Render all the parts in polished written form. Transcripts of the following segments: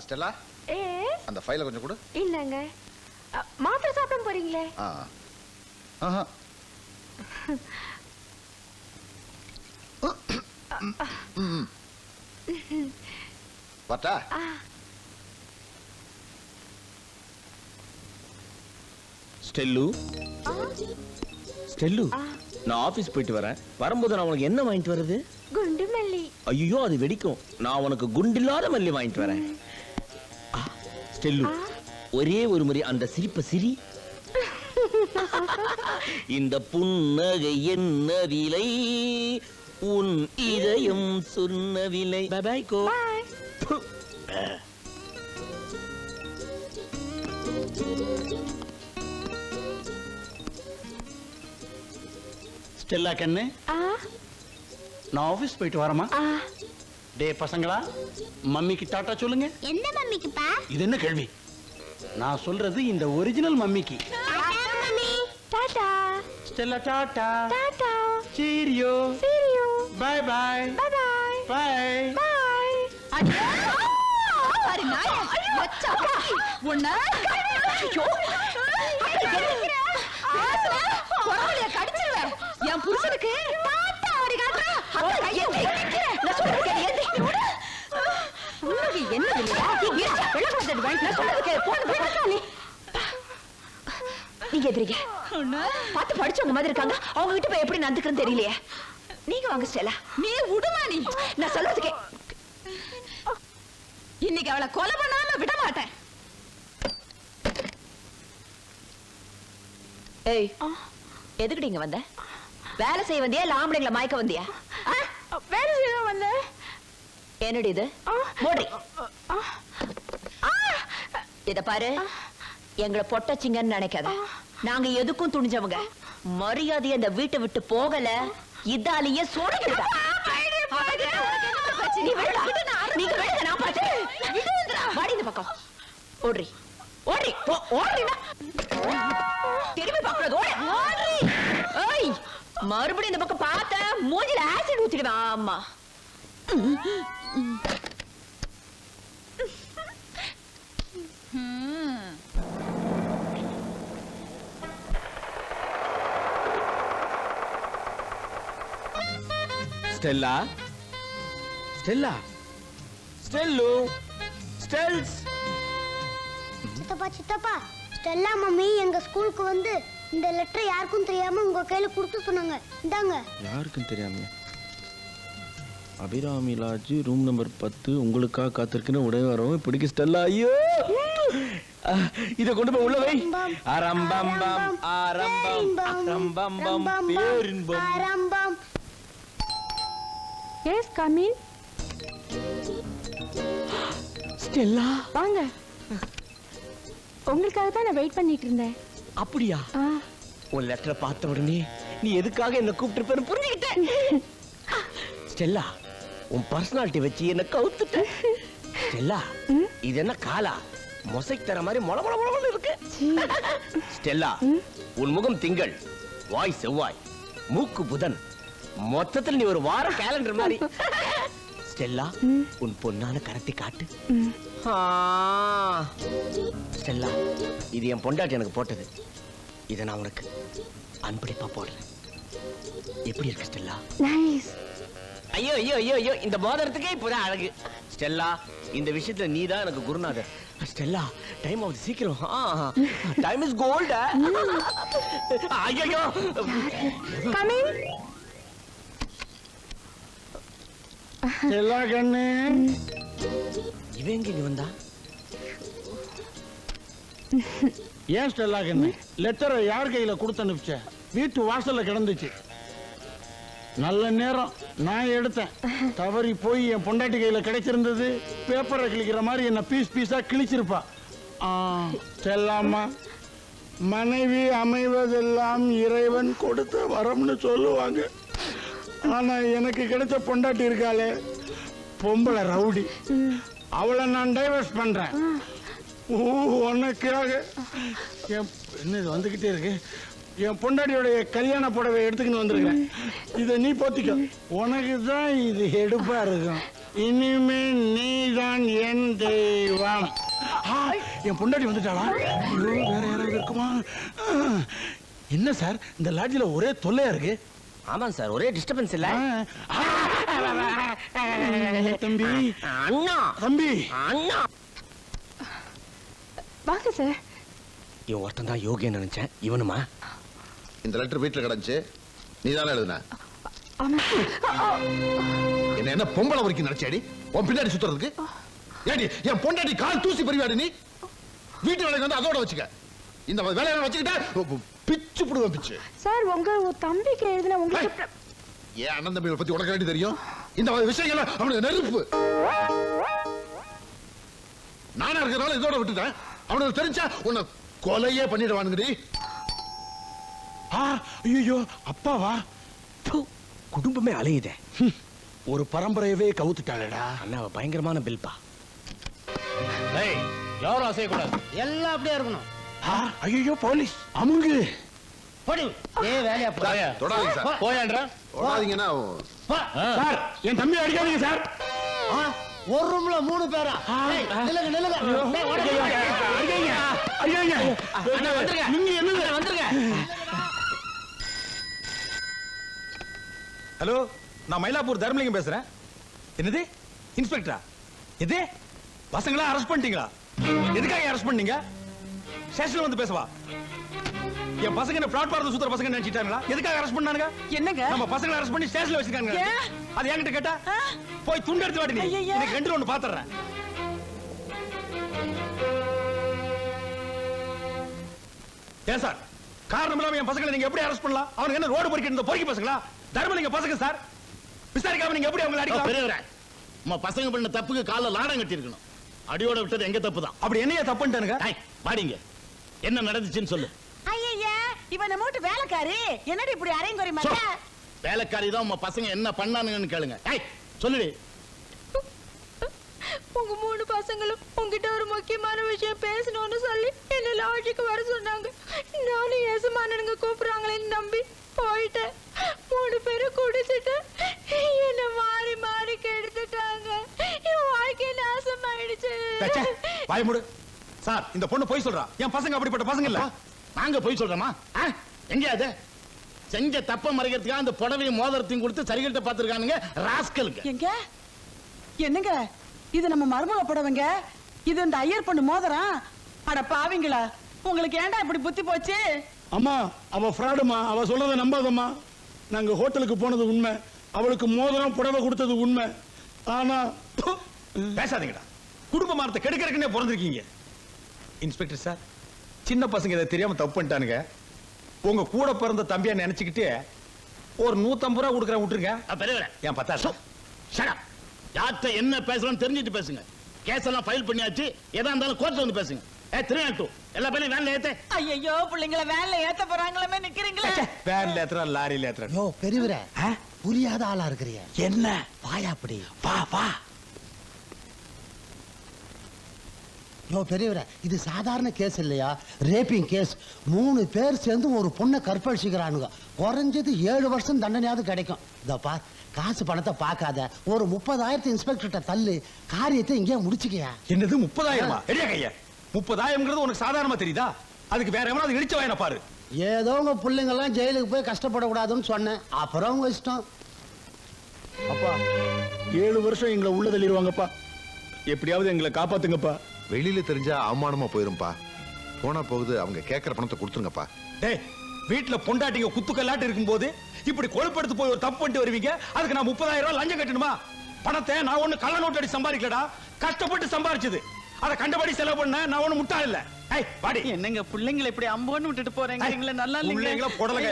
Stella, அந்த ஃபைலை கொஞ்சம் கொடு. இல்லங்க, மாத்திரை சாப்பிட போறீங்களே? வரட்டா? ஸ்டெல்லு, ஸ்டெல்லு, நான் ஆபீஸ் போயிட்டு வரேன். வரும்போது நான் உனக்கு என்ன வாங்கிட்டு வரது? குண்டு மல்லி. ஐயோ, அது வெடிக்கும். நான் உனக்கு குண்டில்லாத மல்லி வாங்கிட்டு வரேன். ஸ்டெல்லு, ஒரே ஒரு முறை அந்த சிரிப்பை சிரி. இந்த புன்னகை என்ன விலை, உன் இதயம் சொன்ன விலை. By by go. ஸ்டெல்லா கண்ணு, நான் ஆபீஸ் போயிட்டு வரமா? டே பசங்களா, மம்மிக்கு டாட்டா சொல்லுங்க. எந்த மம்மிக்குப்பா? இது என்ன கேள்வி? நான் சொல்றது இந்த ஒரிஜினல் மம்மிக்கு. Ta-ta Stella, ta-ta. Ta-ta. Cheerio. Cheerio. Bye bye. Bye bye. Bye. Bye. அடி நாயே, மச்சாக்கா உன்ன ஐயோ பொறவளைய கடிச்சிருவேன். என் புருஷனுக்கு டாடா ஓடி காட்றா. அத கையை வைக்கிறேன். நான் சொல்றேன் ஏந்தி. உனக்கு என்ன இல்லையா? நீ வெள்ளக்கடை வாங்கி நான் சொல்றதுக்கு போன் பண்ணி. நீங்க எதிரிங்க. பார்த்து படிச்சவங்க மாதிரி இருக்காங்க. அவங்க கிட்ட போய் எப்படி நடந்துக்கிறேன்னு தெரியலையே. நீங்க வாங்க ஸ்டெல்லா. நீ விடுமா நீ? நான் சொல்றதுக்கு இன்னைக்கு அவளை கொலை பண்ணாம விட மாட்டேன். ஏய், எதுக்குடி இங்க வந்த? வேலை செய்ய வந்தியா இல்ல ஆம்பளைங்களை மயக்க வந்தியா? வேலை செய்ய வந்த. என்னடி இது? மூடி. இத பாரு, எங்களை பொட்டச்சிங்கன்னு நினைக்காத. நாங்க எதுக்கும் துணிஞ்சவங்க. மரியாதையை இந்த வீட்டை விட்டு போகல, இதாலேயே சோடிக்கிடுதா. நீ விடுடா. நீங்க விடுங்க, நான் பாத்துறேன். வாடி இந்த பக்கம். ஓடுறி ஓடுறி ஓடுறீடா. திரும்பி பாக்குறது ஓடுறி. ஏய், மறுபடியும் இந்த பக்கம் பார்த்த மூஞ்சில ஆசிட் ஊத்திடுவேன். ஆமா. ஸ்டெல்லா, ஸ்டெல்லா, ஸ்டெல்லு, ஸ்டெல்ஸ். சித்தப்பா சித்தப்பா, ஸ்டெல்லா மம்மி எங்க ஸ்கூலுக்கு வந்து இந்த லெட்டர் யாருக்கும் தெரியாம உங்க கையில கொடுத்து சொன்னாங்க. இந்தாங்க. யாருக்கும் தெரியாம? அபிராமி லாட்ஜ் ரூம் நம்பர் 10 உங்களுக்காக காத்திருக்குன்னு உடனே வரவும் பிடிக்க ஸ்டெல்லா. ஐயோ, இத கொண்டு போய் உள்ள வை. அரம்பம்பம் அரம்பம் அரம்பம்பம் பேரின்பம் அரம்பம். Yes, come in. ஸ்டெல்லா, வாங்க. உங்களுக்காக தான் நான் வெயிட் பண்ணிட்டு இருந்தேன். அப்படியா? உன் லெட்டரை பார்த்த உடனே நீ எதுக்காக என்ன கூப்பிட்டு புரிஞ்சுக்கிட்டேன். ஸ்டெல்லா, உன் பர்சனாலிட்டி வச்சு என்ன கவுத்துட்ட. ஸ்டெல்லா, இது என்ன காலா மொசைக் தர மாதிரி மொள மொள மொள இருக்கு. ஸ்டெல்லா, உன் முகம் திங்கள், வாய் செவ்வாய், மூக்கு புதன், மொத்தத்தில் நீ ஒரு வார கேலண்டர் மாதிரி. ஸ்டெல்லா, உன் பொன்னான கரத்தை காட்டு. ஸ்டெல்லா, இது என் பொண்டாட்டி எனக்கு போட்டது. இதை நான் உனக்கு அன்பளிப்பா போடுறேன். எப்படி இருக்கு ஸ்டெல்லா? நைஸ். ஐயோ ஐயோ ஐயோ ஐயோ, இந்த மோதிரத்துக்கே இப்பதான் அழகு. ஸ்டெல்லா, இந்த விஷயத்துல நீ தான் எனக்கு குருநாதர். ஸ்டெல்லா, டைம் ஆகுது, சீக்கிரம். Time is gold. ஐயோ, கம் இன். ஸ்டெல்லா கண்ணு, இவன் எங்க இங்க வந்தா? ஏன் ஸ்டெல்லா கண்ணு லெட்டரை யார் கையில கொடுத்து அனுப்பிச்ச? வீட்டு வாசல்ல கிடந்துச்சு. நல்ல நேரம் நான் எடுத்தேன். தவறி போய் என் பொண்டாட்டி கையில கிடைச்சிருந்தது. பேப்பரை கிழிக்கிற மாதிரி என்ன பீஸ் பீஸா கிழிச்சிருப்பா. ஸ்டெல்லாம்மா, மனைவி அமைவதெல்லாம் இறைவன் கொடுத்த வரம்னு சொல்லுவாங்க. ஆனா எனக்கு கிடைச்ச பொண்டாட்டி இருக்காளே, பொம்பளை ரவுடி. அவளை நான் டைவர்ஸ் பண்றேன். உனக்காக என்ன இது வந்துகிட்டே இருக்கு? என் பொண்டாட்டியோடைய கல்யாண புடவை எடுத்துக்கின்னு வந்திருக்கேன். இதை நீ போத்திக்க. உனக்கு தான் இது எடுப்பா இருக்கும். இனிமே நீதான் என் தெய்வம். ஆ, என் பொண்டாட்டி வந்துட்டாளா? ஐயோ, வேற யாராவது இருக்குமா? என்ன சார் இந்த லாட்ஜில ஒரே தொல்லையா இருக்கு? ஆமாம் சார், ஒரே டிஸ்டர்பன்ஸ் இல்ல. தம்பி அண்ணா, தம்பி அண்ணா. வாங்க சார். இவன் ஒருத்தன் தான் யோகின்னு நினைச்சேன். இவனுமா? இந்த லெட்டர் வீட்டுல கிடந்துச்சு, நீ தானே எழுதுன? ஆமா. என்ன பொம்பளை வரைக்கும் நினைச்சாடி உன் பின்னாடி சுத்துறதுக்கு? ஏடி என் பொண்டாட்டி கால் தூசி பறிவாடி நீ. வீட்டு வேலைக்கு வந்து அதோட வச்சுக்க. இந்த வேலையை வச்சுக்கிட்டா பிச்சு புடுவேன் பிச்சு. சார் உங்க தம்பிக்கு எழுதின உங்களுக்கு ஏன் அண்ணன் தம்பிகளை பத்தி உனக்கு வேண்டி தெரியும்? இந்த விஷயங்கள் அவனுக்கு நெருப்பு. நானா இருக்கிறனால இதோட விட்டுட்டேன். அவனுக்கு தெரிஞ்சா உன்னை கொலையே பண்ணிடுவானுங்கடி. ஐயோ அப்பாவா? ப்பு, குடும்பமே அலையுதே. ஒரு பரம்பரையவே கவுத்துட்டாளடா. அண்ணாவை பயங்கரமான பில்பா. யாரும் அசையக்கூடாது, எல்லாம் அப்படியே இருக்கணும். ஐயோ போலீஸ் அமுங்கு. போடி, வேலையா போயா? தொடாதீங்க சார். போயான்றா? தொடாதீங்கன்னா சார் என் தம்பி அடிக்காதீங்க சார். ஒரு ரூம்ல 3 பேரா? ஏய், நில்லுங்க, நில்லுங்க. டேய், ஓடுங்க. அடிக்காதீங்க. நீங்க என்னங்க? வந்துருங்க. ஹலோ, நான் மயிலாப்பூர் தர்மலிங்கம் பேசுறேன். என்னது இன்ஸ்பெக்டரா? எது பசங்களா அரெஸ்ட் பண்ணிட்டீங்களா? எதுக்காக அரெஸ்ட் பண்ணீங்க? ஸ்டேஷன்ல வந்து பேசவா? என் பசங்க என்ன பிளாட்பாரத்துல சுத்துற பசங்க நினைச்சிட்டாங்களா? எதுக்காக அரெஸ்ட் பண்ணானுங்க? என்னங்க? நம்ம பசங்களை அரெஸ்ட் பண்ணி ஸ்டேஷன்ல வச்சிருக்காங்க. அது என்கிட்ட கேட்டா போய் துண்டு எடுத்து வாடி. நீ எனக்கு 2 ஒண்ணு பாத்துறேன். ஏன் சார் காரணம் இல்லாம என் பசங்களை நீங்க எப்படி அரெஸ்ட் பண்ணலாம்? அவனுக்கு என்ன ரோடு பொறுக்கி இந்த பொறுக்கி பசங்களா? தர்மலிங்க பசங்க சார். விசாரிக்காம நீங்க எப்படி அவங்களை அடிக்கலாம்? பெரியவரே, நம்ம பசங்க பண்ண தப்புக்கு கால்ல லாடம் கட்டி இருக்கணும். அடியோட விட்டது எங்க தப்பு தான். அப்படி என்னைய தப்புன்ட்டானுங்க? வாடிங்க, என்ன நடந்துச்சுன்னு சொல்லு. ஐயா, இவன் நம்ம வீட்டு வேலைக்காரி. என்னடி இப்படி அரைங்குறை மாதிரி? வேலைக்காரி தான் உங்க பசங்க என்ன பண்ணானுங்கன்னு கேளுங்க. சொல்லுடி. உங்க 3 பசங்களும் உங்ககிட்ட ஒரு முக்கியமான விஷயம் பேசணும்னு சொல்லி என்ன லாட்ஜுக்கு வர சொன்னாங்க. நானும் எசமானனுங்க கூப்பிடுறாங்களேன்னு நம்பி போயிட்டேன். 3 பேரும் குடிச்சிட்டு என்ன மாறி மாறி கெடுத்துட்டாங்க. என் வாழ்க்கை நாசமாயிடுச்சு. வாய் மூடு. சார் இந்த பொண்ணு போய் சொல்றா. என் பசங்க அப்படிப்பட்ட பசங்க இல்ல. நாங்க போய் சொல்றோமா? எங்க அது செஞ்ச தப்ப மறைக்கிறதுக்காக அந்த புடவையும் மோதிரத்தையும் கொடுத்து சரிகிட்ட பாத்துருக்கானுங்க ராஸ்கலுங்க. எங்க என்னங்க இது? நம்ம மருமக புடவைங்க. இது இந்த ஐயர் பொண்ணு மோதிரம். அட பாவிங்களா, உங்களுக்கு ஏன்டா இப்படி புத்தி போச்சு? அம்மா அவ ஃப்ராடுமா. அவ சொல்றதை நம்பாதம்மா. நாங்க ஹோட்டலுக்கு போனது உண்மை. அவளுக்கு மோதிரம் புடவை கொடுத்தது உண்மை. ஆனா பேசாதீங்கடா. குடும்ப மானத்தை கெடுக்கிறதுக்குன்னே பிறந்திருக்கீங்க. இன்ஸ்பெக்டர் சார், சின்ன பசங்க இதை தெரியாம தப்பு பண்ணிட்டானுங்க. உங்க கூட பிறந்த தம்பியா நினைச்சுக்கிட்டு ஒரு 150 ரூபா கொடுக்குறேன், விட்டுருங்க. பெரியவரே, ஏன் பத்தாது? யார்கிட்ட என்ன பேசலாம் தெரிஞ்சுட்டு பேசுங்க. கேஸ் எல்லாம் ஃபைல் பண்ணியாச்சு. எதா இருந்தாலும் கோர்ட்ல வந்து பேசுங்க. 302 எல்லா பேரையும் வேன்ல ஏத்து. ஐயோ, பிள்ளைங்களை வேன்ல ஏத்த போறாங்களே, நிக்கிறீங்களே. வேன்ல ஏத்துறா, லாரியில ஏத்துறா. யோ பெரியவரே, புரியாத ஆளா இருக்கிறிய. என்ன வாயா அப்படி. வா வா. யோ பெரியவரே, இது சாதாரண கேஸ் இல்லையா? Wrapping case. 3 பேர் சேர்ந்து ஒரு பொண்ணை கற்பழிச்சுக்கிறானுங்க. குறைஞ்சது 7 வருஷம் தண்டனையாவது கிடைக்கும். இதப்பா, காசு பணத்தை பார்க்காத. ஒரு 30,000 இன்ஸ்பெக்டர்கிட்ட தள்ளு. காரியத்தை இங்கே முடிச்சுக்கியா. என்னது 30,000? எடியா கைய. 30,000 உனக்கு சாதாரணமா தெரியுதா? அதுக்கு வேற எவனாவது இடிச்ச வாயின பாரு. ஏதோ உங்க பிள்ளைங்க எல்லாம் ஜெயிலுக்கு போய் கஷ்டப்படக்கூடாதுன்னு சொன்னேன். அப்புறம் உங்க இஷ்டம். அப்பா 7 வருஷம் எங்களை உள்ள தள்ளிடுவாங்கப்பா. எப்படியாவது எங்களை காப்பாத்துங்கப்பா. வெளியில தெரிஞ்சா அவமானமா போயிரும்பா. போனா போகுது, அவங்க கேட்கற பணத்தை கொடுத்துருங்கப்பா. டேய், வீட்டுல பொண்டாட்டிங்க குத்துக்கல்லாட்டு இருக்கும்போது இப்படி கொழுப்படுத்து போய் ஒரு தப்பு பண்ணிட்டு வருவீங்க. அதுக்கு நான் 30,000 ரூபாய் லஞ்சம் கட்டணுமா? பணத்தை நான் ஒண்ணு கள்ள நோட்டு அடி சம்பாதிக்கலடா, கஷ்டப்பட்டு சம்பாதிச்சது. அதை கண்டபடி செலவு பண்ண நான் ஒண்ணு முட்டாள் இல்ல. ஏய் வாடி. என்னங்க பிள்ளைங்களை இப்படி அம்போன்னு விட்டுட்டு போறீங்க? நல்லா இல்லைங்களா? போடலங்க.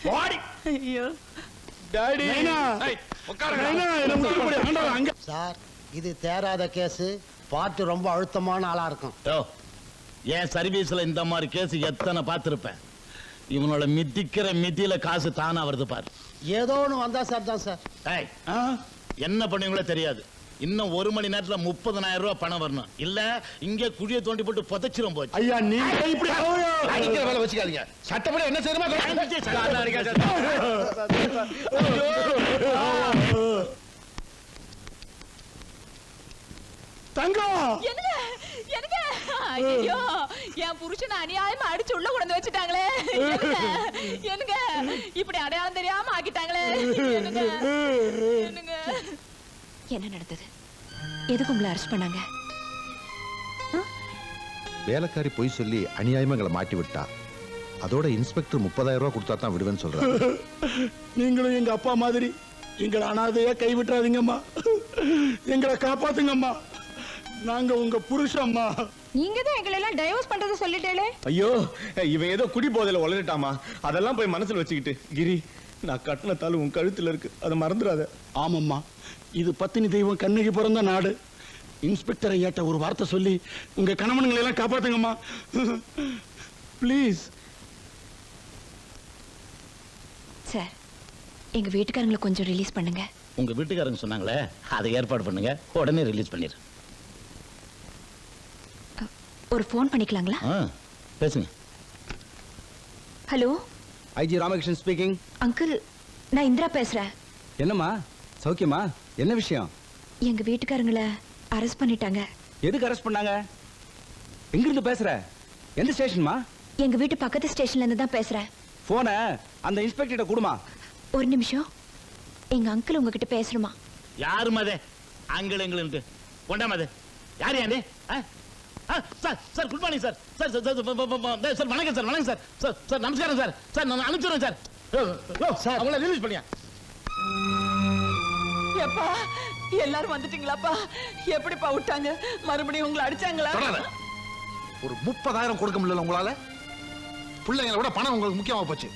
வாடி. ஐயோ டாடி ஏய், உட்காருங்க. அங்க சார், இது தேராத கேஸ். பார்த்து ரொம்ப அழுத்தமான ஆளா இருக்கும். என் சர்வீஸ்ல இந்த மாதிரி கேஸ் எத்தனை பார்த்திருப்பேன். இவனோட மிதிக்கிற மிதியில காசு தானா வருது பாரு. ஏதோ ஒண்ணு வந்தா சார் தான் சார். ஏய், என்ன பண்ணுவீங்களோ தெரியாது. இன்னும் 1 மணி நேரத்துல 30,000 ரூபாய் பணம் வரணும். இல்ல இங்கே குழியை தோண்டி போட்டு புதைச்சிரும் போச்சு. ஐயா நீங்க இப்படி அடிக்கிற வேலை வச்சுக்காதீங்க. சட்டப்படி என்ன செய்யணுமோ தங்கம் என்னங்க என்னங்க ஐயோ என் புருஷன் அநியாயமா அடிச்சு உள்ள கொண்டு வச்சுட்டாங்களே என்னங்க இப்படி அடையாளம் தெரியாம ஆக்கிட்டாங்களே என்னங்க என்னங்க என்ன நடந்தது? எதுக்கு உங்களை அரெஸ்ட் பண்ணாங்க? வேலைக்காரி பொய் சொல்லி அநியாயமா எங்களை மாட்டி விட்டா. அதோட இன்ஸ்பெக்டர் 30,000 ரூபாய் கொடுத்தா தான் விடுவேன்னு சொல்றாரு. நீங்களும் எங்க அப்பா மாதிரி எங்களை அனாதையா கைவிட்டுறாதீங்கம்மா. எங்களை காப்பாத்துங்கம்மா. நாங்க உங்க புருஷம்மா. நீங்க தான் எங்களை எல்லாம் டைவர்ஸ் பண்றதை சொல்லிட்டேளே. ஐயோ இவன் ஏதோ குடி போதையில உளறிட்டாமா. அதெல்லாம் போய் மனசுல வச்சுக்கிட்டு கிரி, நான் கட்டின தாலு உன் கழுத்துல இருக்கு, அதை மறந்துடாத. ஆமாம்மா, இது பத்தினி தெய்வம் கண்ணகி பிறந்த நாடு. இன்ஸ்பெக்டரை ஏட்ட ஒரு வார்த்தை சொல்லி உங்க கணவன்களை எல்லாம் காப்பாத்துங்கம்மா. ப்ளீஸ். சார், எங்க வீட்டுக்காரங்களை கொஞ்சம் ரிலீஸ் பண்ணுங்க. உங்க வீட்டுக்காரங்க சொன்னாங்களே, அதை ஏற்பாடு பண்ணுங்க, உடனே ரிலீஸ் பண்ணிடு. ஒரு ஃபோன் பண்ணிக்கலாங்களா? பேசுங்க. Hello, IG Ramakrishnan speaking. Uncle, நான் இந்திரா பேசுறேன். என்னம்மா, சௌக்கியமா? என்ன விஷயம்? எங்க வீட்டுக்காரங்களை அரெஸ்ட் பண்ணிட்டாங்க. எதுக்கு அரெஸ்ட் பண்ணாங்க? எங்க இருந்து பேசுற? எந்த ஸ்டேஷன்மா? எங்க வீட்டு பக்கத்து ஸ்டேஷன்ல இருந்து தான் பேசுறேன். போன அந்த இன்ஸ்பெக்டர் கொடுமா. ஒரு நிமிஷம், எங்க அங்கிள் உங்ககிட்ட பேசணுமா? யாரு மதே அங்கிள் எங்களுக்கு கொண்டாம அது யாரு யாரு? Sir sir good morning sir. Sir sir sir வணக்கம் சார். வணக்கம் சார். சார் சார் நமஸ்காரம் சார். சார் நான் அனுப்பிச்சுறேன் சார். சார் அவங்கள ரிலீஸ் பண்ணியா? எப்பா எல்லாரும் வந்துட்டீங்களாப்பா? எப்படிப்பா விட்டாங்க? மறுபடியும் உங்களை அடிச்சாங்களா? ஒரு 30,000 கொடுக்க முடியல உங்களால? பிள்ளைங்களை விட பணம் உங்களுக்கு முக்கியமா போச்சு.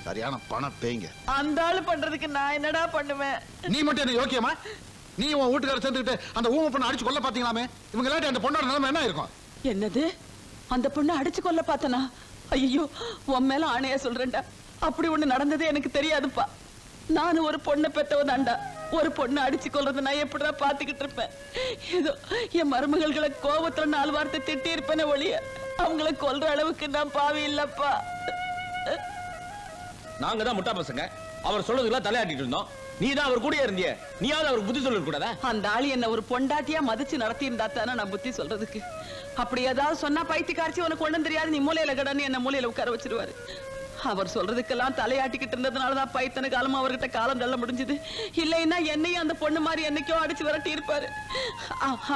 சரியான பணம் பேய்ங்க. அந்த ஆளு பண்றதுக்கு நான் என்னடா பண்ணுவேன்? நீ மட்டும் என்ன யோக்கியமா? நீ உன் வீட்டுக்கார சேர்ந்துக்கிட்டு அந்த ஊமை பொண்ணை அடிச்சு கொல்ல பாத்தீங்களாமே. இவங்க எல்லாரும் அந்த பொண்ணோட நிலைமை என்ன இருக்கும்? என்னது? அந்த பொண்ணு அடிச்சு கொல்ல பார்த்தனா? ஐயோ, உன் மேல ஆணையா சொல்றேன்டா, அப்படி ஒண்ணு நடந்ததே எனக்கு தெரியாதுப்பா. நானும் ஒரு பொண்ணை பெத்தவதாண்டா. ஒரு பொண்ணு அடிச்சு கொல்றது நான் எப்படிடா பாத்துக்கிட்டு இருப்பேன்? ஏதோ என் மருமகள்களை கோபத்துல 4 வார்த்தை திட்டி இருப்பேனே ஒழிய அவங்கள கொல்ற அளவுக்கு நான் பாவி இல்லப்பா. நாங்க தான் முட்டா பசங்க. அவர் சொல்றதுக்கெல்லாம் தலையாட்டிட்டு இருந்தோம். நீ தான் அவர் கூட இருந்திய. நீயாவது அவர் புத்தி சொல்ல கூடாதா? அந்த ஆளு என்ன ஒரு பொண்டாட்டியா மதிச்சு நடத்தி இருந்தா தானே நான் புத்தி சொல்றதுக்கு. அப்படி ஏதாவது சொன்னா பைத்தியக்காரச்சி உனக்கு ஒண்ணும் தெரியாது, நீ மூலையில கடன்னு என்ன மூலையில உட்கார வச்சிருவாரு. அவர் சொல்றதுக்கெல்லாம் தலையாட்டிக்கிட்டு இருந்ததுனாலதான் பைத்தன காலமா அவர்கிட்ட காலம் தள்ள முடிஞ்சது. இல்லைன்னா என்னையும் அந்த பொண்ணு மாதிரி என்னைக்கோ அடிச்சு விரட்டி இருப்பாரு.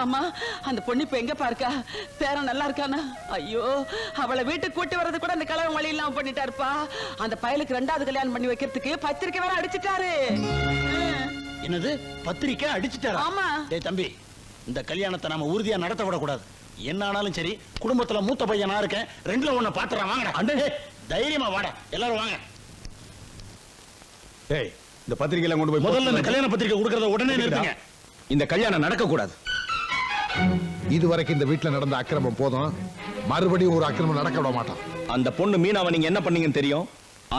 ஆமா, அந்த பொண்ணு இப்ப எங்க பாருக்கா? பேரன் நல்லா இருக்கானா? ஐயோ, அவளை வீட்டுக்கு கூட்டி வர்றது கூட அந்த கலவன் வழி இல்லாம பண்ணிட்டாருப்பா. அந்த பயலுக்கு 2வது கல்யாணம் பண்ணி வைக்கிறதுக்கு பத்திரிக்கை வேற அடிச்சுட்டாரு. என்னது, பத்திரிக்கை அடிச்சுட்டாரா? ஆமா. டேய் தம்பி, இந்த கல்யாணத்தை நாம உறுதியா நடத்த விடக்கூடாது. என்ன ஆனாலும் சரி, குடும்பத்துல மூத்த பையன் நான் இருக்கேன். 2ல 1 பாத்துறேன். வாங்கடா அண்டே, தைரியமா வாடா, எல்லாரும் வாங்க. ஏய், இந்த பத்திரிகையில கொண்டு போய் முதல்ல இந்த கல்யாண பத்திரிக்கை கொடுக்கறத உடனே நிறுத்துங்க. இந்த கல்யாணம் நடக்க கூடாது. இதுவரைக்கும் இந்த வீட்டுல நடந்த அக்கிரமம் போதும். மறுபடியும் ஒரு அக்கிரமம் நடக்க விட மாட்டோம். அந்த பொண்ணு மீனாவை நீங்க என்ன பண்ணீங்கன்னு தெரியும்.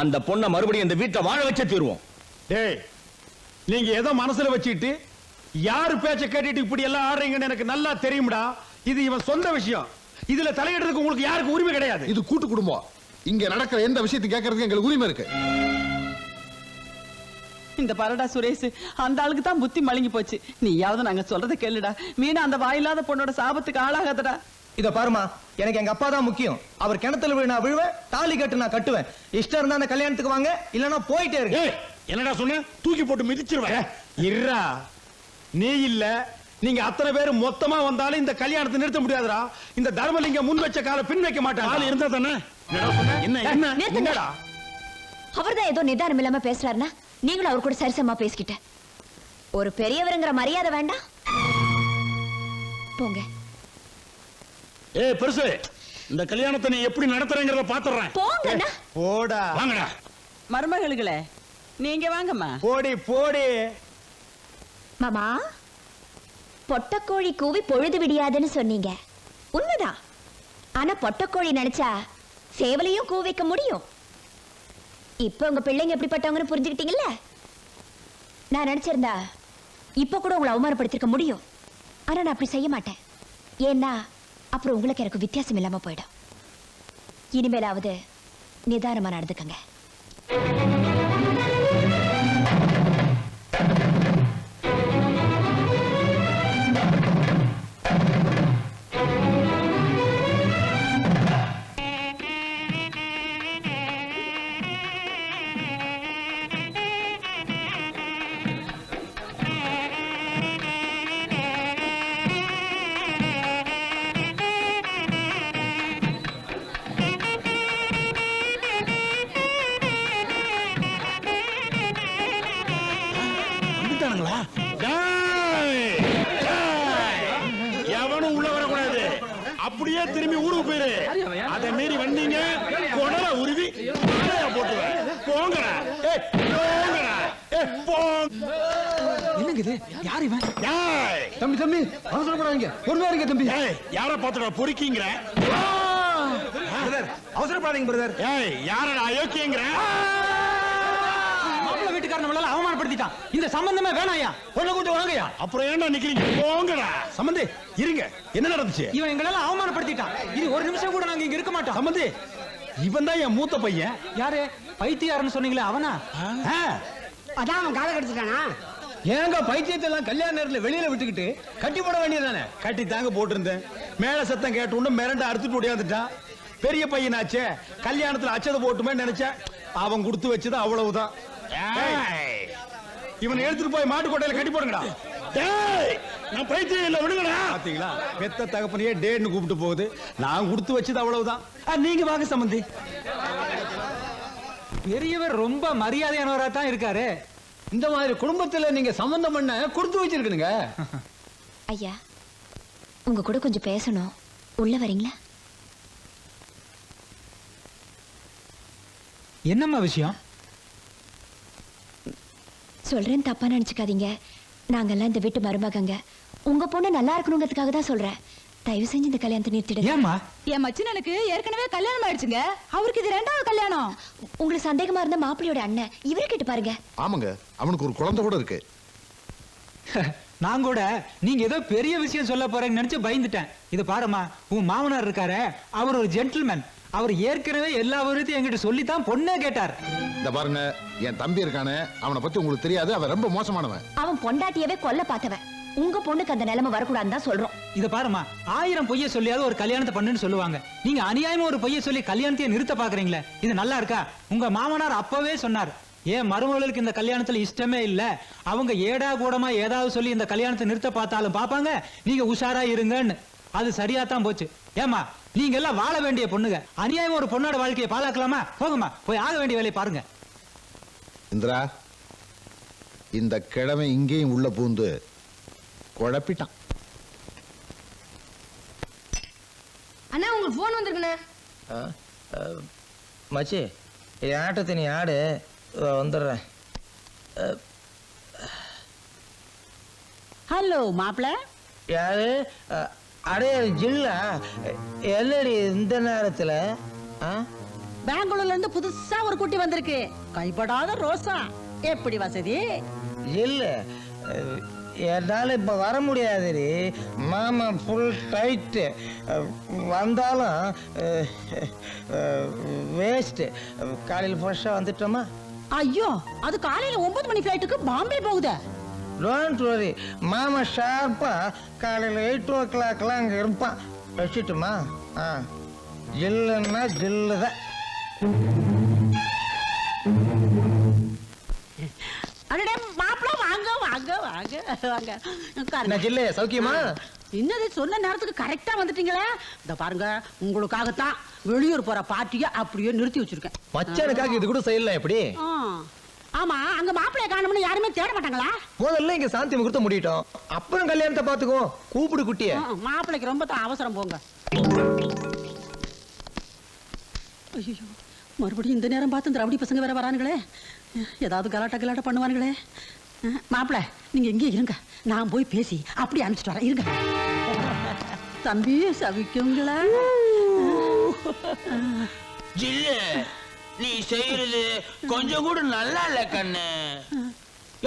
அந்த பொண்ணை மறுபடியும் இந்த வீட்டை வாழ வச்சே தீருவோம். டேய், நீங்க ஏதோ மனசுல வச்சுட்டு யாரு பேச்ச கேட்டுட்டு இப்படி எல்லாம் ஆடுறீங்கன்னு எனக்கு நல்லா தெரியும்டா. இது இவன் சொந்த விஷயம். இதுல தலையிடுறதுக்கு உங்களுக்கு யாருக்கு உரிமை கிடையாது. இது கூட்டு குடும்பம். இங்க நடக்கிற எந்த விஷயத்தை கேட்கறதுக்கு எங்களுக்கு உரிமை இருக்கு. இந்த பரடா சுரேஷ், அந்த ஆளுக்கு தான் புத்தி மழுங்கி போச்சு. நீயாவது நாங்க சொல்றதை கேளுடா. மீனா அந்த வாயில்லாத பொண்ணோட சாபத்துக்கு ஆளாகாதடா. இத பாருமா, எனக்கு எங்க அப்பா தான் முக்கியம். அவர் கிணத்துல விழு நான் விழுவேன், தாலி கட்டு நான் கட்டுவேன். இஷ்டம் இருந்தா அந்த கல்யாணத்துக்கு வாங்க, இல்லனா போயிட்டே இருக்கு. என்னடா சொன்ன? தூக்கி போட்டு மிதிச்சிருவேன். இருடா, நீ இல்ல, நீங்க அத்தனை பேர் மொத்தமா வந்தாலும் இந்த கல்யாணத்தை நிறுத்த முடியாதுடா. இந்த தர்மலிங்கம் முன் வச்ச கால பின் வைக்க மாட்டான். ஆள் இருந்தா தானே. என்னடா அவர்தான் ஏதோ நிதானம் இல்லாம பேசுறாருன்னா நீங்களும் அவர் கூட சரிசமா பேசிக்கிட்ட. ஒரு பெரியவருங்கிற மரியாதை வேண்டாம்? போங்க. பெருசு, இந்த கல்யாணத்தை நீ எப்படி நடத்துறேங்கிறத பாத்துறேன். போங்க. போடா, வாங்கடா. மருமகளுகளே, நீங்க வாங்கம்மா. போடி போடி. மாமா, பொட்டக்கோழி கூவி பொழுது விடியாதுன்னு சொன்னீங்க, உண்மைதான். ஆனா பொட்டக்கோழி நினைச்சா சேவலையும் கூவிக்க முடியும். இப்ப உங்க பிள்ளைங்க எப்படிப்பட்டவங்கன்னு புரிஞ்சுக்கிட்டீங்கல்ல. நான் நினைச்சிருந்தா இப்ப கூட உங்களை அவமானப்படுத்திருக்க முடியும். ஆனா நான் அப்படி செய்ய மாட்டேன். ஏன்னா அப்புறம் உங்களுக்கு எனக்கு வித்தியாசம் இல்லாம போயிடும். இனிமேலாவது நிதானமா நடந்துக்கங்க. அப்படியே திரும்பி ஊருக்கு போயிரு. அதை மீறி வந்தீங்க கொடல உருவி போட்டுருவேன். போங்கடா. போங்கடா. என்னங்க இது? யார் இவன்? தம்பி தம்பி அவசரப்படாதீங்க, பொறுமையா இருங்க தம்பி. யார பாத்துடா பொறுக்கிங்கிற? அவசரப்படாதீங்க பிரதர். ஏய் யாரடா அயோக்கியங்கிற? மாப்பிள்ளை வீட்டுக்காரன் நம்மளால அவமானப்படுத்திட்டான். இந்த சம்பந்தமே வேணாயா, பொண்ணு கூட்டு வாங்கயா. அப்புறம் ஏன்டா நிக்கிறீங்க? போங்கடா. சம்பந்தி இருங்க, என்ன நடந்துச்சு? இவன் எங்களால அவமானப்படுத்திட்டான். இது ஒரு நிமிஷம் கூட நாங்க இங்க இருக்க மாட்டோம். சம்பந்தி இவன் தான் என் மூத்த பையன். யாரு? பைத்தியாரன்னு சொன்னீங்களே அவனா? அதான் அவன் காலை கடிச்சிட்டானா? ஏங்க பைத்தியத்தை எல்லாம் கல்யாண நேரத்துல வெளியில விட்டுக்கிட்டு கட்டி போட வேண்டியதானே? கட்டி தாங்க போட்டிருந்தேன். மேல சத்தம் கேட்ட உடனே மிரண்டு அறுத்துட்டு ஓடியாந்துட்டான். பெரிய பையனாச்சே, கல்யாணத்துல அச்சதை போட்டுமே நினைச்சேன். அவன் கொடுத்து வச்சது அவ்வளவுதான். இவனை எடுத்துட்டு போய் மாட்டுக்கோட்டையில கட்டி போடுங்கடா. நான் பைத்தியம் இல்ல, விடுங்கடா. பாத்தீங்களா, பெத்த தகப்பனையே டேன்னு கூப்பிட்டு போகுது. நான் கொடுத்து வச்சது அவ்வளவுதான். நீங்க வாங்க சம்பந்தி. பெரியவர் ரொம்ப மரியாதையானவரா தான் இருக்காரு. இந்த மாதிரி குடும்பத்துல நீங்க சம்பந்தம் பண்ண கொடுத்து வச்சிருக்கீங்க. ஐயா, உங்க கூட கொஞ்சம் பேசணும். உள்ள வரீங்களா? என்னம்மா விஷயம்? சொல்றேன், தப்பா நினைச்சுக்காதீங்க. நாங்கெல்லாம் இந்த வீட்டு மருமகங்க. உங்க பொண்ணு நல்லா இருக்கணுங்கிறதுக்காக தான் சொல்றேன். தயவு செஞ்சு இந்த கல்யாணத்தை நிறுத்திடுங்க. ஏம்மா? என் மச்சினனுக்கு ஏற்கனவே கல்யாணம் ஆயிடுச்சுங்க. அவருக்கு இது 2வது கல்யாணம். உங்களுக்கு சந்தேகமா இருந்த மாப்பிள்ளையோட அண்ணன் இவரை கேட்டு பாருங்க. ஆமாங்க, அவனுக்கு ஒரு குழந்தை கூட இருக்கு. நான் கூட நீங்க ஏதோ பெரிய விஷயம் சொல்ல போறேன்னு நினைச்சு பயந்துட்டேன். இது பாருமா, உன் மாமனார் இருக்காரு, அவர் ஒரு ஜென்டில்மேன். அவர் ஏற்கனவே எல்லா விவரத்தையும் என்கிட்ட சொல்லித்தான் பொண்ணே கேட்டார். இந்த பாருங்க, என் தம்பி இருக்கானே, அவனை பத்தி உங்களுக்கு தெரியாது. அவன் ரொம்ப மோசமானவன். அவன் பொண்டாட்டியவே கொல்ல பார்த்தவன். உங்க பொண்ணுக்கு அந்த நிலைமை வரக்கூடாதுன்னு தான் சொல்றோம். இத பாருமா, 1000 பொய்ய சொல்லியாவது ஒரு கல்யாணத்தை பண்ணுன்னு சொல்லுவாங்க. நீங்க அநியாயமா ஒரு பொய்ய சொல்லி கல்யாணத்தையே நிறுத்த பாக்குறீங்களே, இது நல்லா இருக்கா? உங்க மாமனார் அப்பவே சொன்னார், ஏன் மருமகளுக்கு இந்த கல்யாணத்துல இஷ்டமே இல்ல, அவங்க ஏடா கூடமா ஏதாவது சொல்லி இந்த கல்யாணத்தை நிறுத்த பார்த்தாலும் பாப்பாங்க, நீங்க உஷாரா இருங்கன்னு. அது சரியா தான் போச்சு. ஏமா, நீங்க எல்லாம் வாழ வேண்டிய பொண்ணுங்க. அநியாயமா ஒரு பொண்ணோட வாழ்க்கையை பாழாக்கலாமா? போங்கம்மா, போய் ஆக வேண்டிய வேலையை பாருங்க. இந்திரா, இந்த கிழமை இங்கேயும் உள்ள பூந்து குழப்பிட்டான். அண்ணா, உங்களுக்கு போன் வந்திருக்குண்ணே. மச்சி, ஆட்டத்தை நீ ஆடு, வந்துடுறேன். ஹலோ மாப்பிள்ள. யாரு? அடே ஜில்லா, என்னடி இந்த நேரத்துல? பெங்களூர்ல இருந்து புதுசா ஒரு குட்டி வந்திருக்கு, கைப்படாத ரோசா. எப்படி வசதி? இல்ல, என்னால இப்ப வர முடியாதுடி. மாமா ஃபுல் டைட்டு. வந்தாலும் வேஸ்ட். காலையில் ஃப்ரெஷ்ஷா வந்துட்டோமா? ஐயோ, அது காலையில 9 மணி ஃபிளைட்டுக்கு பாம்பே போகுது. டோன்ட் வரி, மாமா ஷார்ப்பா காலையில் 8 o'clockலாம் அங்கே இருப்பான். வச்சுட்டுமா? ஜில்லுன்னா ஜில்லுதான். அடடே மாப்பிள்ள, வாங்க வாங்க வாங்க வாங்க. என்ன ஜில்லு, சௌக்கியமா? என்னது, சொன்ன நேரத்துக்கு கரெக்டா வந்துட்டீங்களே. இந்த பாருங்க, உங்களுக்காகத்தான் வெளியூர் போற பார்ட்டியை அப்படியே நிறுத்தி வச்சிருக்கேன். மச்சானுக்காக இது கூட செய்யலாம் எப்படி? ஆமா, அங்க மாப்பிள்ளைய காணோம்னு யாருமே தேட மாட்டாங்களா? முதல்ல இங்க சாந்தி முகூர்த்தம் முடியட்டும், அப்புறம் கல்யாணத்தை பாத்துக்குவோம். கூப்பிடு குட்டிய. மாப்பிள்ளைக்கு ரொம்ப தான் அவசரம், போங்க. ஐயோ, மறுபடியும் இந்த நேரம் பார்த்து இந்த ரவுடி பசங்க வேற வரானுங்களே. ஏதாவது கலாட்டா பண்ணுவானுங்களே. மாப்பிள்ள, நீங்க எங்கே இருங்க, நான் போய் பேசி அப்படி அனுப்பிச்சிட்டு வரேன். இருங்க. தம்பி சவிக்குங்களா? ஜில்லு, நீ செய்யறது கொஞ்சம் கூட நல்லா இல்ல கண்ணு.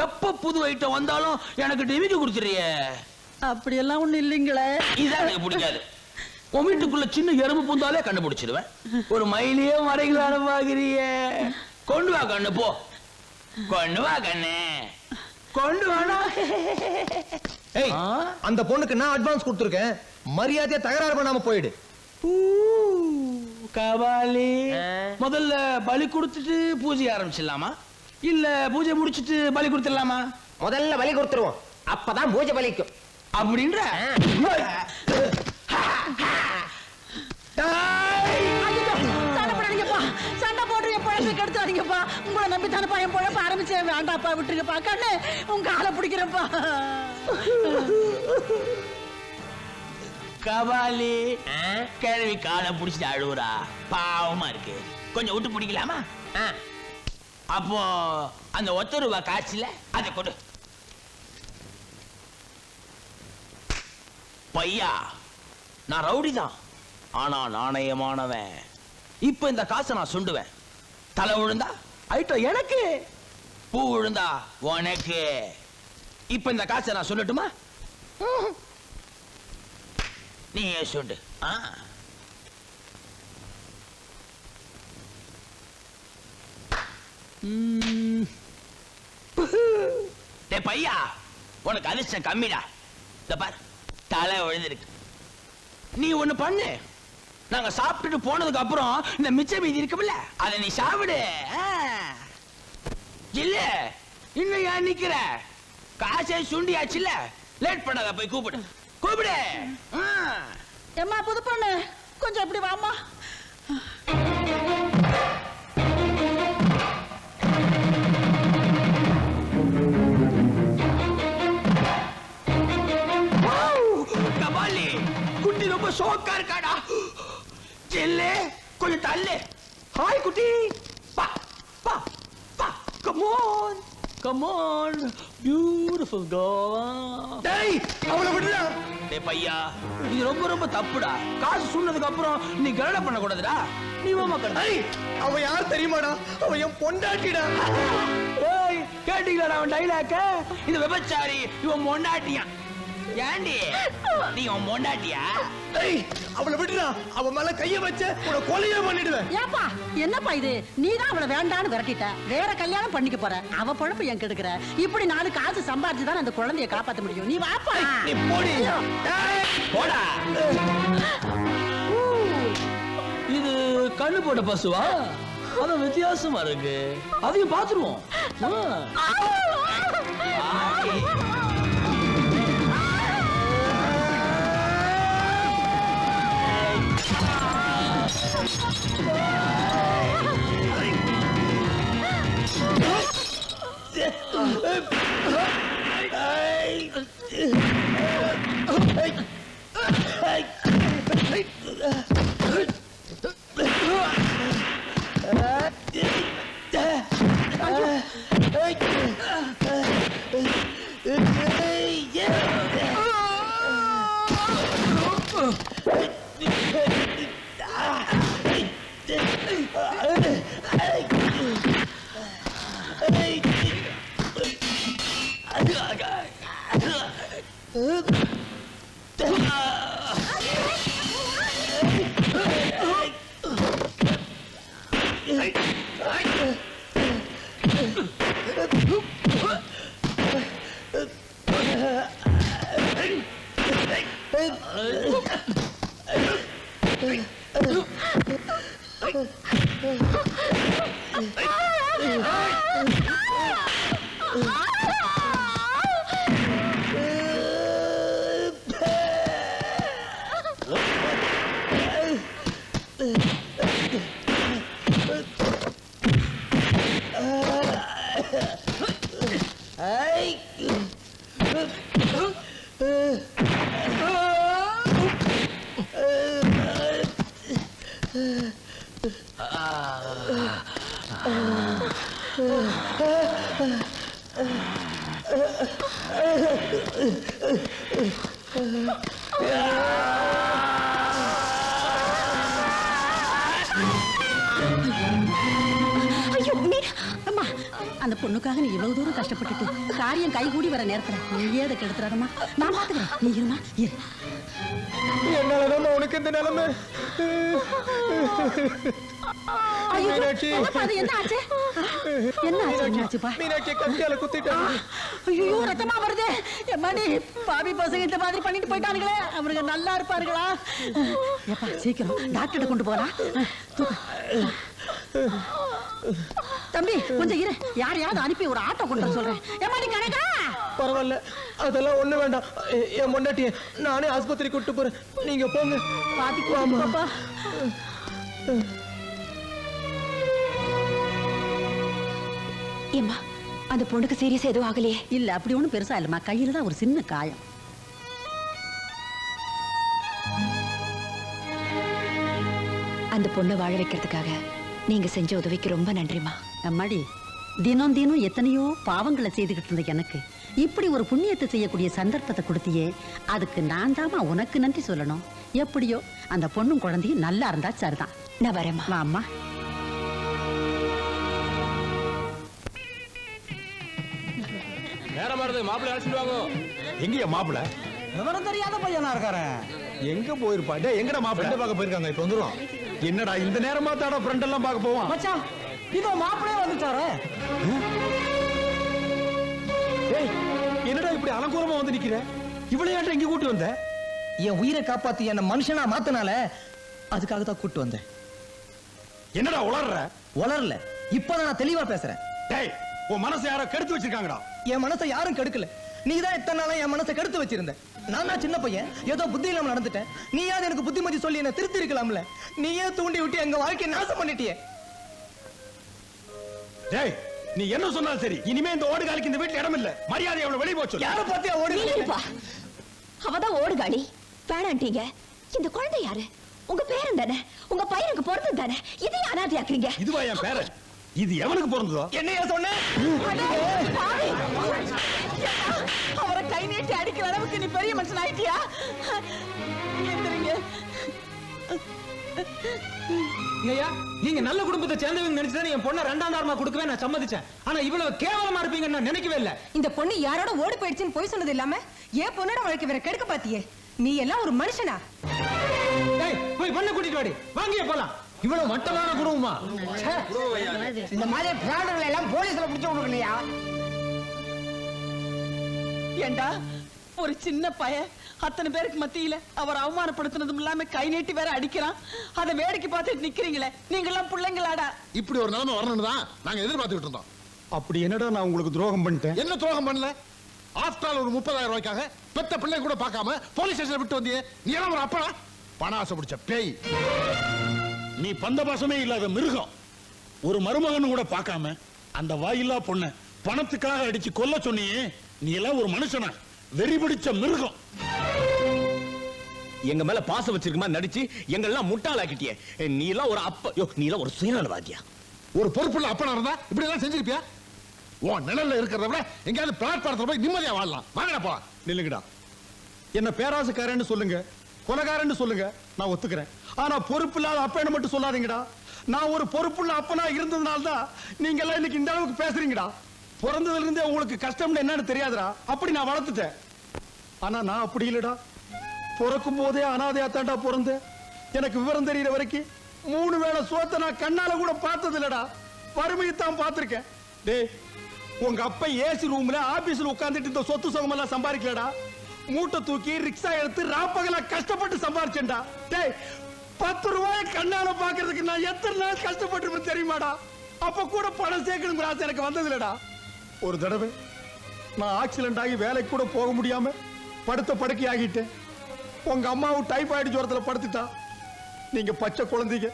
எப்ப புது ஐட்டம் வந்தாலும் எனக்கு டிவிடி கொடுத்துறிய. அப்படியெல்லாம் ஒண்ணு இல்லைங்களே. இதான் எனக்கு பிடிக்காது. உன் வீட்டுக்குள்ள சின்ன எறும்பு பூந்தாலே கண்டுபிடிச்சிடுவேன். ஒரு மயிலையே மறைகளான பாக்குறிய. கொண்டு வா கண்ணு, போ. கொண்டு வா கண்ணு, கொண்டு வாடா. ஏய், அந்த பொண்ணுக்கு நான் அட்வான்ஸ் கொடுத்துருக்கேன். மரியாதையா தகராறு பண்ணாம போயிடு. கபாலி, முதல்ல பலி கொடுத்துட்டு பூஜை ஆரம்பிச்சிடலாமா, இல்ல பூஜை முடிச்சிட்டு பலி கொடுத்துடலாமா? முதல்ல பலி கொடுத்துருவோம், அப்பதான் பூஜை பலிக்கும். அப்படின்ற சண்டை போட்டு என் பழப்பை கெடுத்தாதீங்கப்பா. உங்களை நம்பி தானப்பா என் பழப்ப ஆரம்பிச்சேன். வேண்டாப்பா, விட்டுருங்கப்பா. கண்ணு, உங்க காலை பிடிக்கிறப்பா. கபாலி கிழவி காலை புடிச்சிட்டு அழுவுறா, பாவமா இருக்கு. கொஞ்சம் விட்டு பிடிக்கலாமா? அப்போ அந்த ஒத்த ரூபா காசுல அதை கொடு. பையா, நான் ரவுடி தான், ஆனா நாணயமானவன். இப்ப இந்த காசை நான் சுண்டுவேன். தலை விழுந்தா ஐட்டம் எனக்கு, பூ விழுந்தா உனக்கு. இப்ப இந்த காசை நான் சொல்லட்டுமா? நீ சுண்டு. பையா, உனக்கு அதிர்ஷ்டம் கம்மிடா. இந்த பாரு, தலை விழுந்திருக்கு. நீ ஒண்ணு பண்ணு, நாங்க சாப்பிட்டுட்டு போனதுக்கு அப்புறம் இந்த மிச்ச மீதி இருக்குல்ல, அதை நீ சாப்பிடு. இல்ல இன்னும் ஏன் நிக்கிற? காசை சுண்டியாச்சுல, லேட் பண்ணாத, போய் கூப்பிடு கூப்பிடு. எம்மா புது பொண்ணு, கொஞ்சம் இப்படி வாமா. கபாலி, குட்டி ரொம்ப ஷோக்கா இருக்காடா. செல்லே, கொஞ்சம் தள்ளு. ஹாய் குட்டி, பா பா பா. Come on come on, beautiful girl. டேய், அவளை விடுடா. டேய் பையா, இது ரொம்ப ரொம்ப தப்புடா. காசு சொன்னதுக்கு அப்புறம் நீ கலட பண்ண கூடாதுடா. நீ வா மக்கள். ஏய், அவ யார் தெரியுமாடா? அவ என் பொண்டாட்டிடா. ஏய், கேட்டீங்களா அவன் டைலாக்க? இந்த விபச்சாரி இவன் பொண்டாட்டியா? ஏண்டி நீ உன் பொண்டாட்டியா? ஏய், அவளை விடுடா. அவ மேல கைய வச்ச உன கொலையே பண்ணிடுவேன். ஏப்பா, என்னப்பா இது? நீதான் அவளை வேண்டான்னு விரட்டிட்ட, வேற கல்யாணம் பண்ணிக்க போற. அவ பொழப்பு என் கெடுக்கிற. இப்படி 4 காசு சம்பாதிச்சு தான் அந்த குழந்தைய காப்பாத்த முடியும். நீ வாப்பா. நீ போடி. போடா. இது கண்ணு போட்ட பசுவா? அது வித்தியாசமா இருக்கு. அதையும் பாத்துருவோம். அந்த பொண்ணுக்காக நீ இவ்வளவு தூரம் கஷ்டப்பட்டுட்டு காரியம் கைகூடி வர நேரத்துல நீயே அதை கெடுத்துறாதம்மா. நான் பாத்துக்கிறேன், நீ இருமா இரு. என்னாலதான் உனக்கு இந்த நிலைமை. மீனாட்சி கத்தியால குத்திட்டாங்க. ஐயோ, ரத்தமா வருது. எம்மாடி, பாவி பசங்க இந்த மாதிரி பண்ணிட்டு போயிட்டானுங்களே. அவனுங்க நல்லா இருப்பாருங்களா? ஏப்பா, சீக்கிரம் டாக்டர்கிட்ட கொண்டு போலாம். தம்பி, கொஞ்சம் இரு. யாரையாவது அனுப்பி ஒரு ஆட்டோ கொண்டு வர சொல்றேன். எம்மாடி கணக்கா? பரவாயில்ல, அதெல்லாம் ஒண்ணு வேண்டாம். என் பொண்டாட்டிய நானே ஆஸ்பத்திரி கூட்டு போறேன். நீங்க போங்க. பாத்துக்கோப்பா. ஏம்மா, அந்த பொண்ணுக்கு சீரியஸ் எதுவும் ஆகலையே? இல்ல, அப்படி ஒண்ணும் பெருசா இல்லம்மா. கையில தான் ஒரு சின்ன காயம். அந்த பொண்ணை வாழ வைக்கிறதுக்காக நீங்க செஞ்ச உதவிக்கு ரொம்ப நன்றிமா. அம்மாடி, தினம் தினம் எத்தனையோ பாவங்களை செய்துகிட்டு இருந்த எனக்கு இப்படி ஒரு புண்ணியத்தை செய்யக்கூடிய சந்தர்ப்பத்தை கொடுத்தியே, அதுக்கு நான் தாமா உனக்கு நன்றி சொல்லணும். எப்படியோ அந்த பொண்ணும் குழந்தையும் நல்லா இருந்தா சரிதான். நான் வரேம்மா. வாம்மா. நேரம் வருது, மாப்பிள்ளை அழைச்சிட்டு வாங்க. எங்கயா மாப்பிள்ளை? விவரம் தெரியாத பையனா இருக்காரு. எங்க போயிருப்பா? டேய், எங்கடா மாப்பிள்ளை? பார்க்க போயிருக்காங்க, இப்ப வந்துரும். என்னடா இந்த நேரமா தாடா ஃப்ரெண்ட் எல்லாம் பார்க்க போவான்? மச்சான், இதோ மாப்பிளையே வந்துட்டாரு. டேய், என்னடா இப்படி அலங்கோலமா வந்து நிக்கிற? இவ்வளவு ஏன்டா இங்க கூட்டி வந்த? என் உயிரை காப்பாத்தி என்ன மனுஷனா மாத்தனால அதுக்காக தான் கூட்டு வந்தேன். என்னடா உளறற? உளரல, இப்பதான் நான் தெளிவா பேசுறேன். டேய், உன் மனசை யாரோ கெடுத்து வச்சிருக்காங்கடா. என் மனசை யாரும் கெடுக்கல, நீதான் இத்தனை நாளா என் மனசை கெடுத்து வச்சிருந்த. நான் சின்ன பையன், ஏதோ புத்தி இல்லாம நடந்துட்டேன். நீயாவது எனக்கு புத்திமதி சொல்லி என்ன திருத்தி இருக்கலாம்ல. நீயே தூண்டி விட்டு எங்க வாழ்க்கையை நாசம் பண்ணிட்டியே. டேய், நீ என்ன சொன்னாலும் சரி, இனிமே இந்த ஓடுகாலிக்கு இந்த வீட்டுல இடம் இல்ல. மரியாதை அவளை வெளியே போச்சு. யார பாத்தியா நீப்பா, அவதான் ஓடுகாளி. வேணாண்டீங்க. இந்த குழந்தை யாரு? உங்க பேரன் தானே, உங்க பையனுக்கு பிறந்தது தானே. இதையும் அனாதையாக்குறீங்க. இதுவா என் பேரன்? இது எவனுக்கு பிறந்ததோ? என்னையா சொன்ன? அவரை கை நீட்டி அடிக்கிற அளவுக்கு நீ பெரிய மனுஷன் ஆயிட்டியா? ஐயா, நீங்க நல்ல குடும்பத்தை சேர்ந்தவங்க நினைச்சுதான் என் பொண்ணை 2ஆம் தாரமா கொடுக்கவே நான் சம்மதிச்சேன். ஆனா இவ்வளவு கேவலமா இருப்பீங்கன்னு நான் நினைக்கவே இல்ல. இந்த பொண்ணு யாரோட ஓடி போயிடுச்சுன்னு போய் சொன்னது இல்லாம ஏன் பொண்ணோட வாழ்க்கை வேற கெடுக்க பாத்தியே? நீ எல்லாம் ஒரு மனுஷனா? டேய், போய் பொண்ணை கூட்டிட்டு வாடி. வாங்கியே போலாம். இவ்வளவு மட்டமான குடும்பமா? இந்த மாதிரி பிராடுகளை எல்லாம் போலீஸ்ல பிடிச்சு கொடுக்கலையா? ஏண்டா, ஒரு சின்ன பையன் அத்தனை பேருக்கு மத்தியில அவர் அவமானப்படுத்தினதும் இல்லாம கை நீட்டி வேற அடிக்கிறான். அதை வேடிக்கை பார்த்துட்டு நிக்கிறீங்களே, நீங்க எல்லாம் பிள்ளைங்களாடா? இப்படி ஒரு நிலைமை வரணும்னு தான் நாங்க எதிர்பார்த்துக்கிட்டு இருந்தோம். அப்படி என்னடா நான் உங்களுக்கு துரோகம் பண்ணிட்டேன்? என்ன துரோகம் பண்ணல? ஆஃப்டர் ஆல் ஒரு 30,000 ரூபாய்க்காக பெத்த பிள்ளை கூட பார்க்காம போலீஸ் ஸ்டேஷன்ல விட்டு வந்தியே. நீ எல்லாம் ஒரு அப்பனா? பண ஆசை பிடிச்ச பேய். நீ பந்தபாசமே இல்லாத மிருகம். ஒரு மருமகன் கூட பார்க்காம அந்த வாயில்லா பொண்ண பணத்துக்காக அடிச்சு கொல்ல சொன்னியே. நீ எல்லாம் ஒரு மனுஷனா? வெறி பிடிச்ச மிருகம். எங்க மேல பாசம் வச்சிருக்க மாதிரி நடிச்சு எங்கெல்லாம் முட்டாளாக்கிட்டியே. நீ எல்லாம் ஒரு அப்ப, நீ எல்லாம் ஒரு சுயநலவாதியா. ஒரு பொறுப்புள்ள அப்பனா இருந்தா இப்படி எல்லாம் செஞ்சிருப்பியா? உன் நிழல்ல இருக்கிறத விட எங்கயாவது பிளாட்பாரத்துல போய் நிம்மதியா வாழலாம். வாங்கடா போலாம். நில்லுங்கடா. என்ன பேராசக்காரன்னு சொல்லுங்க, கொலகாரன்னு சொல்லுங்க, நான் ஒத்துக்கிறேன். ஆனா பொறுப்பு இல்லாத அப்பன்னு மட்டும் சொல்லாதீங்கடா. நான் ஒரு பொறுப்புள்ள அப்பனா இருந்ததுனால தான் நீங்க எல்லாம் இன்னைக்கு இந்த அளவுக்கு பேசுறீங்கடா. பிறந்ததுல இருந்தே உங்களுக்கு கஷ்டம்னு என்னன்னு தெரியாதுடா. அப்படி நான் வளர்த்துட்டேன். ஆனா நான் அப்படி இல்லடா. பிறக்கும் போதே அனாதையா தாண்டா பிறந்தேன். எனக்கு விவரம் தெரிகிற வரைக்கும் 3 வேளை சோத்தை நான் கண்ணால கூட பார்த்தது இல்லடா. வறுமையைத்தான் பார்த்திருக்கேன். டேய், உங்க அப்பா ஏசி ரூம்ல ஆபீஸ்ல உட்கார்ந்துட்டு இந்த சொத்து சுகமெல்லாம் சம்பாதிக்கலடா. மூட்டை தூக்கி ரிக்ஷா எடுத்து ராப்பகலா கஷ்டப்பட்டு சம்பாதிச்சேன்டா. டேய், 10 ரூபாய் கண்ணால பாக்குறதுக்கு நான் எத்தனை நாள் கஷ்டப்பட்டு தெரியுமாடா? அப்ப கூட பணம் சேர்க்கணுங்கிற ஆசை எனக்கு வந்தது இல்லடா. ஒரு தடவை நான் ஆக்சிடென்ட் ஆகி வேலைக்கு கூட போக முடியாம படுத்த படுக்கை ஆகிட்டேன். உங்க அம்மாவும் டைபாய்டு ஜுரத்துல படுத்துட்டா. நீங்க பச்சை குழந்தைங்க,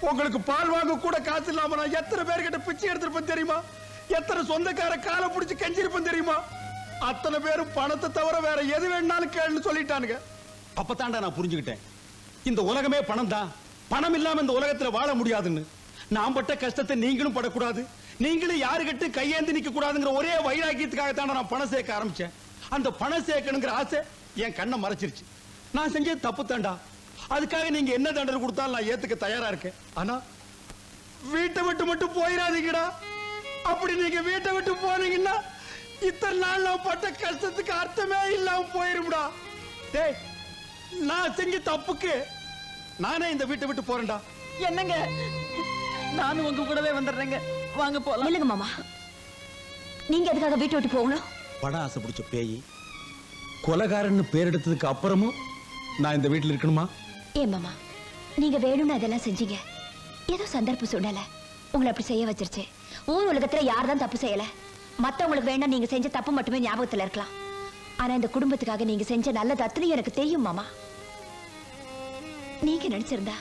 உங்களுக்கு பால் வாங்க கூட காசு இல்லாம நான் எத்தனை பேர்கிட்ட பிச்சை எடுத்திருப்பேன் தெரியுமா? எத்தனை சொந்தக்கார காலை பிடிச்சு கெஞ்சிருப்பேன் தெரியுமா? அத்தனை பேரும் பணத்தை தவிர வேற எது வேணாலும் கேளுன்னு சொல்லிட்டானுங்க. அப்பதான்டா நான் புரிஞ்சுக்கிட்டேன், இந்த உலகமே பணம் தான். பணம் இல்லாம இந்த உலகத்துல வாழ முடியாதுன்னு. நான் பட்ட கஷ்டத்தை நீங்களும் படக்கூடாது, நீங்களும் யாருகிட்ட கையேந்தி நிக்க கூடாதுங்கிற ஒரே வைராக்கியத்துக்காகத்தான் நான் பணம் சேர்க்க ஆரம்பிச்சேன். அந்த பணம் சேர்க்கணுங்கிற ஆசை என் கண்ணை மறைச்சிருச்சு. நான் செஞ்சது தப்பு தாண்டா. அதுக்காக நீங்க என்ன தண்டனை கொடுத்தாலும் நான் ஏத்துக்க தயாரா இருக்கேன். ஆனா வீட்டை விட்டு மட்டும் போயிடாதீங்கடா. அப்படி நீங்க வீட்டை விட்டு போனீங்கன்னா இத்தனை நாள் நான் பட்ட கஷ்டத்துக்கு அர்த்தமே இல்லாம போயிரும்டா. டேய், நான் செஞ்ச தப்புக்கு நானே இந்த வீட்டை விட்டு போறேன்டா. என்னங்க, நானும் உங்க கூடவே வந்துடுறேங்க. வாங்க போலாம். இல்லங்க மாமா, நீங்க எதுக்காக வீட்டை விட்டு போகணும்? பண ஆசை பிடிச்ச பேய், கொலகாரன்னு பேர் எடுத்ததுக்கு அப்புறமும் நான் இந்த வீட்டில் இருக்கணுமா? ஏன் மாமா, நீங்க வேணும்னு அதெல்லாம் செஞ்சீங்க. ஏதோ சந்தர்ப்ப சூழ்நிலை உங்களை அப்படி செய்ய வச்சிருச்சு. ஊர் உலகத்துல யார்தான் தப்பு செய்யல. மத்தவங்களுக்கு வேணா நீங்க செஞ்ச தப்பு மட்டுமே ஞாபகத்துல இருக்கலாம். ஆனா இந்த குடும்பத்துக்காக நீங்க செஞ்ச நல்லது அத்தனையும் எனக்கு தெரியும் மாமா. நீங்க நினைச்சிருந்தா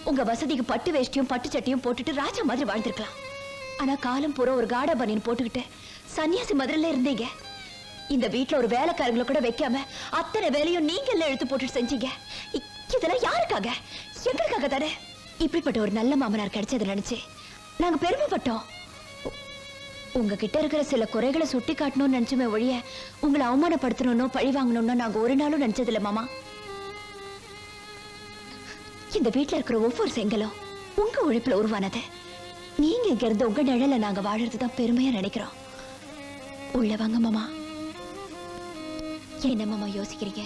உங்க வசதிக்கு பட்டு வேஷ்டியும் பட்டு சட்டியும் போட்டுட்டு ராஜா மாதிரி வாழ்ந்திருக்கலாம். ஆனா காலம் பூரா ஒரு காடா பனியன் போட்டுக்கிட்டு சன்னியாசி மதுரையில இருந்தீங்க. இந்த வீட்ல ஒரு வேலைக்காரங்களை கூட வைக்காம அத்தனை வேலையும் நீங்க எல்லாம் இழுத்து போட்டுட்டு செஞ்சீங்க. இதெல்லாம் யாருக்காக? எங்களுக்காக தானே. இப்படிப்பட்ட ஒரு நல்ல மாமனார் கிடைச்சதை நினைச்சு நாங்க பெருமைப்பட்டோம். உங்ககிட்ட இருக்கிற சில குறைகளை சுட்டி காட்டணும்னு நினைச்சுமே ஒழிய உங்களை அவமானப்படுத்தணும்னோ பழி வாங்கணும்னோ நாங்க ஒரு நாளும் நினைச்சதில்ல மாமா. இந்த வீட்ல இருக்கிற ஒவ்வொரு செங்கலும் உங்க உழைப்புல உருவானது. நீங்க இங்க இருந்து உங்க நிழல நாங்க வாழறதுதான் பெருமையா நினைக்கிறோம். உள்ள வாங்க மாமா. என்ன மாமா யோசிக்கிறீங்க?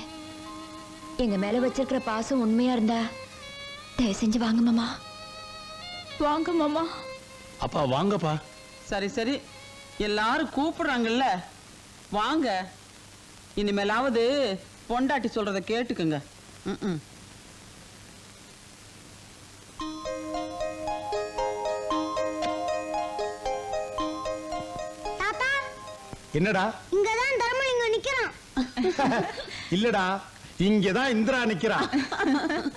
எங்க மேல வச்சிருக்கிற பாசம் உண்மையா இருந்தா தயவு செஞ்சு வாங்க மாமா. வாங்க மாமா. அப்பா வாங்கப்பா. சரி சரி, எல்லாரும் கூப்பிடுறாங்கல்ல, வாங்க. இனிமேலாவது பொண்டாட்டி சொல்றத கேட்டுக்குங்க. ம். தாத்தா என்னடா? இங்கதான் தர்மலிங்கம் நிக்கிறான். இல்லடா, இங்கதான் இந்திரா நிக்கிறா.